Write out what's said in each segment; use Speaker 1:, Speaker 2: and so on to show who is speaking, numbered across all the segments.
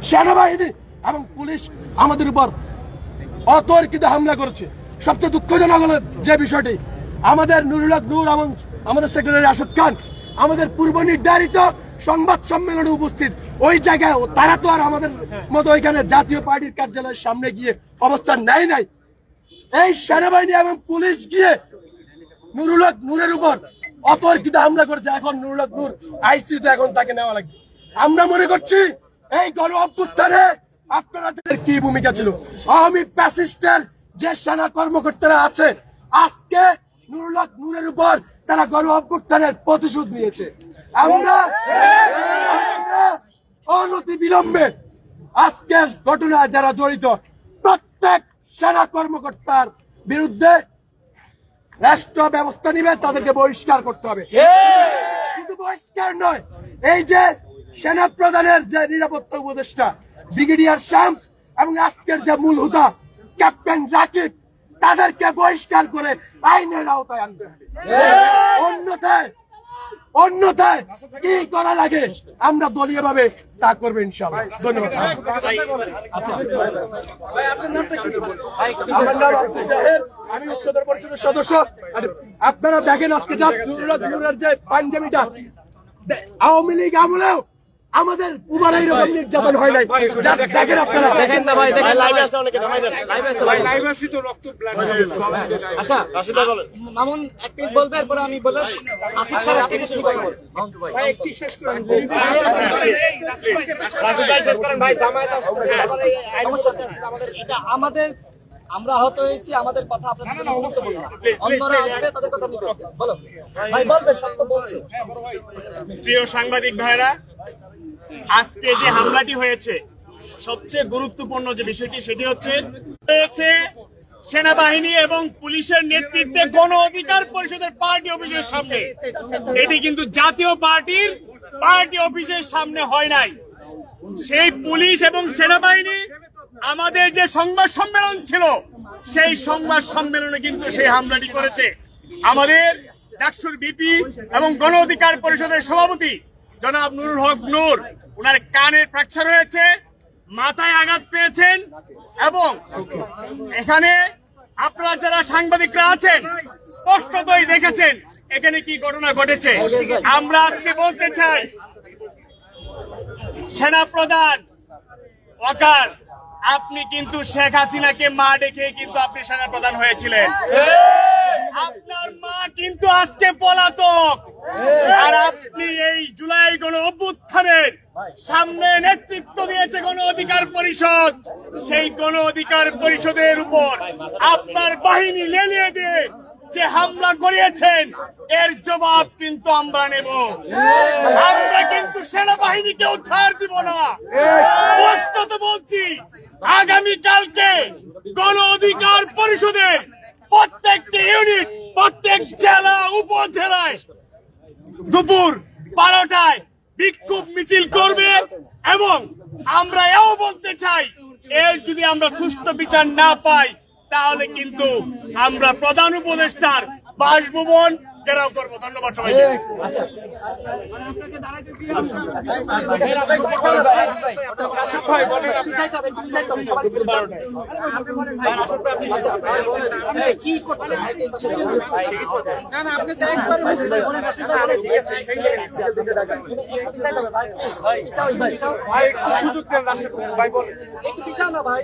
Speaker 1: সেনাবাহিনী এবং পুলিশ আমাদের উপর অতর্কিত হামলা করেছে। সবচেয়ে দুঃখজনক হলো যে বিষয়টি, আমাদের নুরুল হক নূর এবং আমাদের সেক্রেটারি রাশেদ খান আমাদের পূর্ব নির্ধারিত সংবাদ সম্মেলনে উপস্থিত। ওই জায়গায় তারা তো আর আমাদের মতো ওইখানে জাতীয় পার্টির কার্যালয়ের সামনে গিয়ে অবস্থান নেয় নাই। এই সেনাবাহিনী এবং পুলিশ গিয়ে নুরুল হক নূরের উপর অতর্কিত হামলা করেছে। এখন নুরুল হক নূর আইসিইউতে, এখন তাকে নেওয়া লাগবে। আমরা মনে করছি এই গণ অভ্যুত্থানে আপনাদের কি ভূমিকা ছিল? আওয়ামী ফ্যাসিস্টের যে সেনা কর্মকর্তারা আছে, আজকে নুরুল হক নূরের উপর তারা গণ অভ্যুত্থানের প্রতিশোধ নিয়েছে। আমরা অনতি বিলম্বে আজকের ঘটনায় যারা জড়িত প্রত্যেক সেনা কর্মকর্তার বিরুদ্ধে রাষ্ট্র ব্যবস্থা নিবে, তাদেরকে বহিষ্কার করতে হবে। শুধু বহিষ্কার নয়, এই যে সেনা প্রধানের যে নিরাপত্তা উপদেষ্টা ব্রিগেডিয়ার শামস এবং আজকের যে মূল হুদা ক্যাপ্টেন রাকিব, তাদেরকে বহিষ্কার করে আইনের আওতায় আনতে হবে। অন্যথায় কি করা লাগে আমরা দলীয় ভাবে তা করবো ইনশাআল্লাহ। ধন্যবাদ। আমার নাম আব্দুল জাহের, আমি উচ্চতর পরিষদের সদস্য। আপনারা দেখেন আজকে যা নুরুল হক নূরের যে পাঞ্জাবিটা, আওয়ামী লীগ আমলেও আমাদের উপর এইরকম নির্যাতন হয় নাই। দেখেন আপনারা, দেখেন না ভাই, দেখেন লাইভে আছে অনেকে, লাইভে আছে ভাই, লাইভে আছে তো রক্ত ব্লাড। আচ্ছা রাশিদ ভাই বলেন। মামুন এক মিনিট বলবে, এরপর আমি বলে আসিফ স্যার আপনি শেষ করুন ভাই, একটু শেষ করুন। রাশিদ ভাই শেষ করেন ভাই, জামায়াত আছে আমাদের, এটা আমাদের, আমরা আহত হয়েছি, আমাদের কথা আপনাদের অন্যরা আসবে, তাদের কথা নিবে। বলো ভাই, বলবে সত্য বলছে।
Speaker 2: প্রিয় সাংবাদিক ভাইরা, আজকে যে হামলাটি হয়েছে, সবচেয়ে গুরুত্বপূর্ণ যে বিষয়টি সেটি হচ্ছে সেনাবাহিনী এবং পুলিশের নেতৃত্বে গণ অধিকার পরিষদের পার্টি অফিসের সামনে। এটি কিন্তু জাতীয় পার্টির পার্টি অফিসের সামনে হয় নাই। সেই পুলিশ এবং সেনাবাহিনী আমাদের যে সংবাদ সম্মেলন ছিল, সেই সংবাদ সম্মেলনে কিন্তু সেই হামলাটি করেছে। আমাদের ডাকসুর ভিপি এবং গণ অধিকার পরিষদের সভাপতি জনাব নুরুল হক নূর, ওনার কানের ফ্র্যাকচার হয়েছে, মাথায় আঘাত পেয়েছেন, এবং এখানে আপনারা যারা সাংবাদিকরা আছেন স্পষ্টতই দেখেছেন এখানে কি ঘটনা ঘটেছে। আমরা আজকে বলতে চাই, সেনাপ্রধান ওয়াকার, আপনি কিন্তু শেখ হাসিনাকে মা ডেকে কিন্তু আপনি সেনাপ্রধান হয়েছিলেন। আপনার মা কিন্তু আজকে পলাতক, আর আপনি এই জুলাই গণ অভ্যুত্থানের সামনে নেতৃত্ব দিয়েছে গণ অধিকার পরিষদ। সেই গণ অধিকার পরিষদের উপর আপনার বাহিনী লেলিয়ে দিয়ে যে হামলা করিয়েছেন, এর জবাব কিন্তু আমরা নেব। আমরা কিন্তু সেনাবাহিনীকেও ছাড় দিব না। স্পষ্টত বলছি, আগামীকালকে গণ অধিকার পরিষদের প্রত্যেকটি ইউনিট, প্রত্যেক জেলা উপজেলায় দুপুর 12টায় বিক্ষোভ মিছিল করবে, এবং আমরা এও বলতে চাই, এর যদি আমরা সুষ্ঠু বিচার না পাই, তাহলে কিন্তু আমরা প্রধান উপদেষ্টার বাসভবন ঘেরাও করবো। ধন্যবাদ সবাইকে।
Speaker 1: সুযোগ দেন রাশেদ ভাই, বলেন একটু পিছাও না ভাই।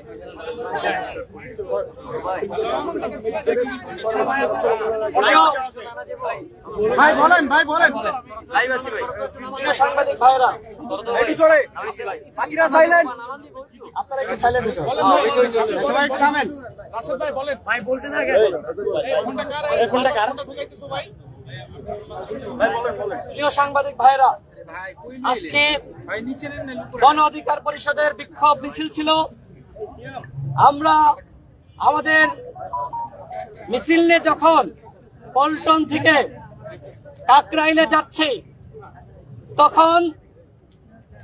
Speaker 1: ভাই বলেন, ভাই বলেন। সাংবাদিক ভাইরা বাকিরা সাইলেন্ট, আপনারা একটু সাইলেন্ট থামেন। রাশেদ ভাই বলেন। ভাই বলতে না গেল প্রিয় সাংবাদিক ভাইরা, আজকে গণ অধিকার পরিষদের বিক্ষোভ মিছিল ছিল। আমরা আমাদের মিছিল নিয়ে যখন পল্টন থেকে কাকরাইলে যাচ্ছে, তখন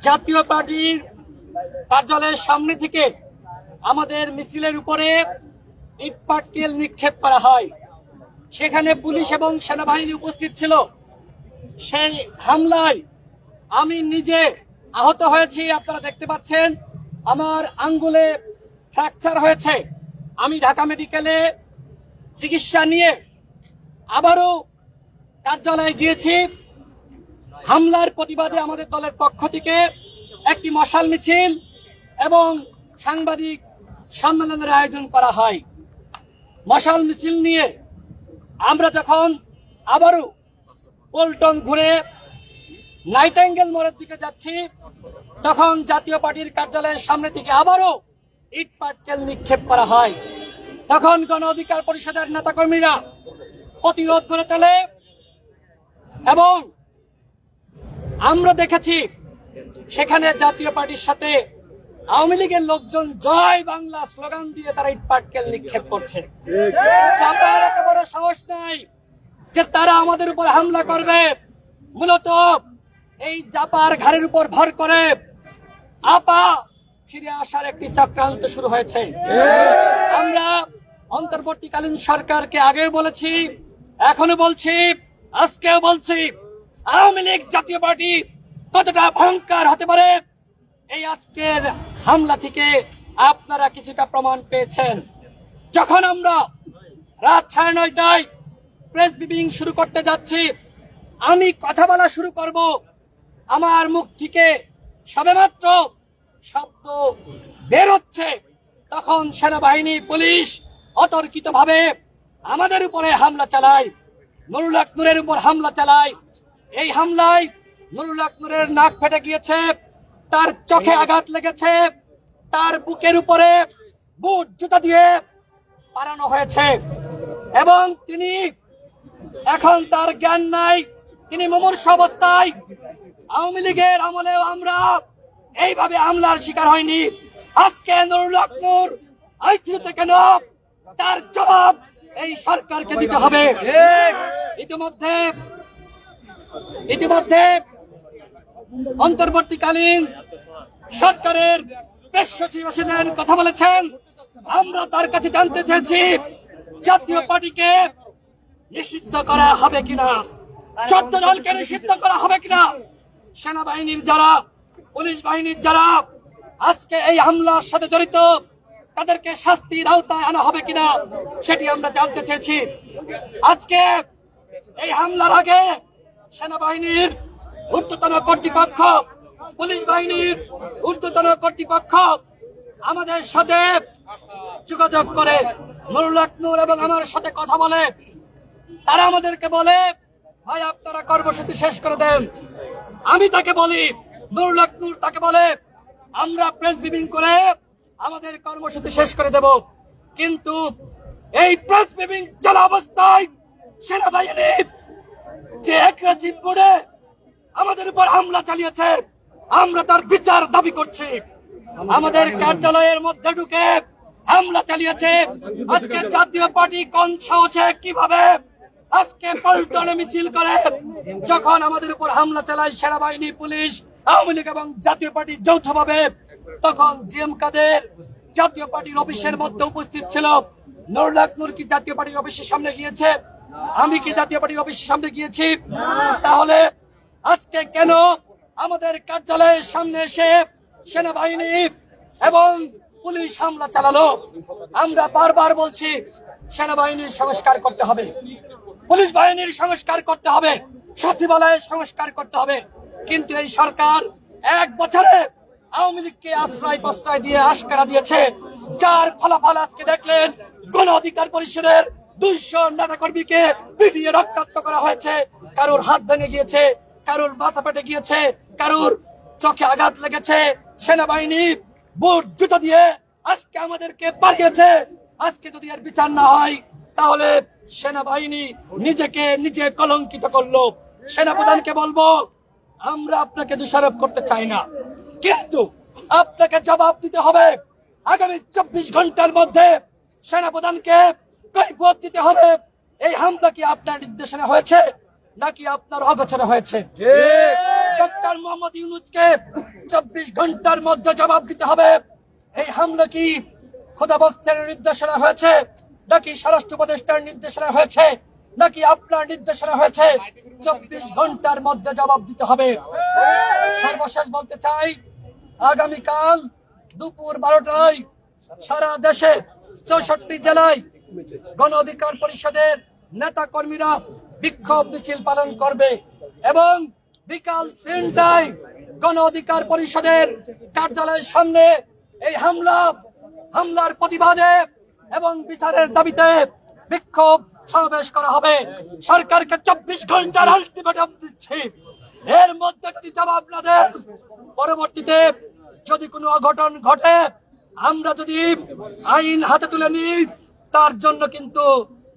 Speaker 1: জাতীয় পার্টির কার্যালয়ের সামনে থেকে আমাদের মিছিলের উপরে ইট পাটকেল নিক্ষেপ করা হয়। সেখানে পুলিশ এবং সেনাবাহিনী উপস্থিত ছিল। সেই হামলায় আমি নিজে আহত হয়েছি, আপনারা দেখতে পাচ্ছেন।
Speaker 3: আমার আঙ্গুলে ফ্র্যাকচার হয়েছে। আমি ঢাকা মেডিকেলে চিকিৎসা নিয়ে আবারও কার্যালয়ে গিয়েছি। হামলার প্রতিবাদে আমাদের দলের পক্ষ থেকে একটি মশাল মিছিল এবং সাংবাদিক সম্মেলনের আয়োজন করা হয়। মশাল মিছিল নিয়ে আমরা যখন আবারও পল্টন ঘুরে নাইটেঙ্গেল মোড়ের দিকে যাচ্ছি, তখন জাতীয় পার্টির কার্যালয়ের সামনে থেকে আবারও ইট পাটকেল নিক্ষেপ করা হয়। তখন গণ অধিকার পরিষদের নেতাকর্মীরা প্রতিরোধ করে তোলে এবং আমরা দেখেছি সেখানে জাতীয় পার্টির সাথে আওয়ামী লীগের লোকজন জয় বাংলা স্লোগান দিয়ে তারা ইট পাটকেল নিক্ষেপ করছে। চাপার এত বড় সাহস নাই যে তারা আমাদের উপর হামলা করবে। মূলত এই জাপার ঘাড়ের উপর ভর করে আপা ফিরে আসার একটি চক্রান্ত শুরু হয়েছে। আমরা অন্তর্বর্তীকালীন সরকারকে আগেও বলেছি, এখনো বলছি, আজকেও বলছি, আওয়ামী লীগ জাতীয় পার্টি কতটা ভয়ঙ্কর হতে পারে এই আজকের হামলা থেকে আপনারা কিছুটা প্রমাণ পেয়েছেন। যখন আমরা রাত 9:30টায় প্রেস ব্রিফিং শুরু করতে যাচ্ছি, আমি কথা বলা শুরু করব, আমার মুখ থেকে সবেমাত্র শব্দ বের হচ্ছে, তখন সেনাবাহিনী পুলিশ অতর্কিতভাবে আমাদের উপরে হামলা চালায়, নুরুল হক নূরের উপর হামলা চালায়। এই হামলায় নুরুল হক নূরের নাক ফেটে গিয়েছে, তার চোখে আঘাত লেগেছে, তার বুকের উপরে বুট জুতা দিয়ে পারানো হয়েছে এবং তিনি এখন তার জ্ঞান নাই, তিনি মুমূর্ষু অবস্থায়। আওয়ামী লীগের আমলেও আমরা এইভাবে হামলার শিকার হয়নি। আজকে নুরুল হক নূর আইসিইউতে কেন, তার জবাব এই সরকারকে দিতে হবে। ইতিমধ্যে অন্তর্বর্তীকালীন সরকারের প্রেস সচিব এসেছেন, কথা বলেছেন। আমরা তার কাছে জানতে চেয়েছি জাতীয় পার্টিকে নিষিদ্ধ করা হবে কিনা, 14 দলকে নিষিদ্ধ করা হবে কিনা, সেনাবাহিনীর যারা, পুলিশ বাহিনীর যারা আজকে এই হামলার সাথে জড়িত তাদেরকে শাস্তির আওতায় আনা হবে কিনা সেটি আমরা জানতে চেয়েছি। আজকে এই হামলার আগে সেনাবাহিনীর ঊর্ধ্বতন কর্তৃপক্ষ, পুলিশ বাহিনীর ঊর্ধ্বতন কর্তৃপক্ষ আমাদের সাথে যোগাযোগ করে নুরুল হক নূর এবং আমার সাথে কথা বলে। তারা আমাদেরকে বলে, ভাই আপনারা কর্মসূচি শেষ করে দেন। আমি তাকে বলি, নুরুল হক নূর তাকে বলে, আমরা প্রেস ব্রিফিং করে আমাদের কর্মসূচি শেষ করে দেব। কিন্তু এই প্রেস ব্রিফিং চলা অবস্থায় সেনাবাহিনী যে এগ্রেসিভ মোডে আমাদের উপর হামলা চালিয়েছে, আমরা তার বিচার দাবি করছি। আমাদের কার্যালয়ের মধ্যে ঢুকে হামলা চালিয়েছে। আজকে জাতীয় পার্টি কোন সাহসে কিভাবে আজকে পল্টনে মিছিল করে যখন আমাদের উপর হামলা চালায় সেনাবাহিনী, পুলিশ, আওয়ামী লীগ এবং জাতীয় পার্টি যৌথভাবে, তখন জিএম কাদের জাতীয় পার্টির অফিসের মধ্যে উপস্থিত ছিল। নুরুল হক নূর কি জাতীয় পার্টির অফিসের সামনে গিয়েছে? আমি কি জাতীয় পার্টির অফিসের সামনে গিয়েছি? তাহলে আজকে কেন আমাদের কার্যালয়ের সামনে এসে সেনাবাহিনী এবং পুলিশ হামলা চালালো? আমরা বারবার বলছি সেনাবাহিনীর সংস্কার করতে হবে, পুলিশ বাহিনীর সংস্কার করতে হবে, সচিবালয়ের সংস্কার করতে হবে। কিন্তু এই সরকার 1 বছরে আওয়ামী লীগকে আশ্রয় প্রশ্রয় দিয়ে আশকারা দিয়েছে, যার ফলাফল আজকে দেখলেন। গণ অধিকার পরিষদের 200 নেতাকর্মীকে পিটিয়ে রক্তাক্ত করা হয়েছে, কারোর হাত ভেঙে গিয়েছে, কারোর মাথা পেটে গিয়েছে, কারোর চোখে আঘাত লেগেছে। সেনাবাহিনী বুট জুতা দিয়ে আজকে আমাদেরকে পাঠিয়েছে। আজকে যদি এর বিচার না হয় তাহলে সেনাবাহিনী নিজেকে নিজে কলঙ্কিত করলো। সেনাপ্রধানকে বলবো, আমরা আপনাকে দোষারোপ করতে চাই না, কিন্তু আপনাকে জবাব দিতে হবে। আগামী 24 ঘন্টার মধ্যে সেনাপ্রধানকে কৈফিয়ত দিতে হবে। এই হামলা কি আপনার নির্দেশনা হয়েছে নাকি আপনার অগোচরে হয়েছে? ডক্টর মোহাম্মদ ইউনূসকে 24 ঘন্টার মধ্যে জবাব দিতে হবে। এই হামলা কি খোদাবক্তের নির্দেশনা হয়েছে নাকি স্বরাষ্ট্র উপদেষ্টার নির্দেশনা হয়েছে নাকি আপনার নির্দেশনা হয়েছে? 24 ঘন্টার মধ্যে জবাব দিতে হবে। সর্বশেষ বলতে চাই, আগামীকাল দুপুর 12টায় সারা দেশে 64 জেলায় গণ অধিকার পরিষদের নেতা কর্মীরা বিক্ষোভ মিছিল পালন করবে এবং বিকাল 3টায় গণ অধিকার পরিষদের কার্যালয়ের সামনে এই হামলার প্রতিবাদে এবং বিচারের দাবিতে বিক্ষোভ সমাবেশ করা হবে। সরকারকে 24 ঘন্টার আলটিমেটাম দিচ্ছি, এর মধ্যে যদি জবাব না দেন, পরবর্তীতে যদি কোনো অঘটন ঘটে, আমরা যদি আইন হাতে তুলে নিই, তার জন্য কিন্তু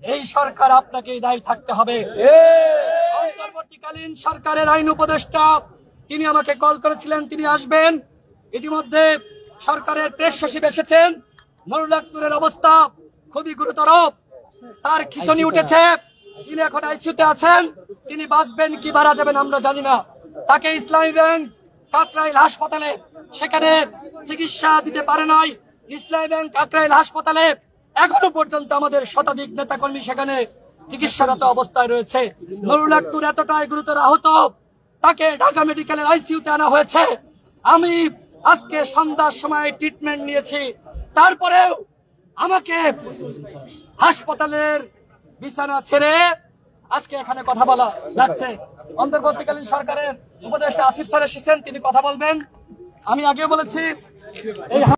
Speaker 3: এই সরকার আপনাকে দায়ী থাকতে হবে। অন্তর্বর্তীকালীন সরকারের আইন উপদেষ্টা তিনি আমাকে কল করেছিলেন, তিনি আসবেন। ইতিমধ্যে সরকারের প্রেস সচিব এসেছেন। নুরুল হক নূরের অবস্থা খুবই গুরুতর, তার খিঁচুনি উঠেছে, তিনি এখন আইসিইউতে আছেন। তিনি বাঁচবেন কি মারা যাবেন আমরা জানি না। তাকে ইসলামী ব্যাংক কাকরাইল হাসপাতালে সেখানে চিকিৎসা দিতে পারে নাই। ইসলামী ব্যাংক কাকরাইল হাসপাতালে এখনো পর্যন্ত আমাদের শতাধিক নেতাকর্মী সেখানে চিকিৎসারত অবস্থায় রয়েছে। নুরুল হক নূর এতটাই গুরুতর আহত, তাকে ঢাকা মেডিকেলের আইসিইউতে আনা হয়েছে। আমি আজকে সন্ধ্যার সময় ট্রিটমেন্ট নিয়েছি, তারপরেও আমাকে হাসপাতালের বিছানা ছেড়ে আজকে এখানে কথা বলা লাগছে। অন্তর্বর্তীকালীন সরকারের উপদেষ্টা আসিফ স্যার এসেছেন, তিনি কথা বলবেন। আমি আগেও বলেছি এই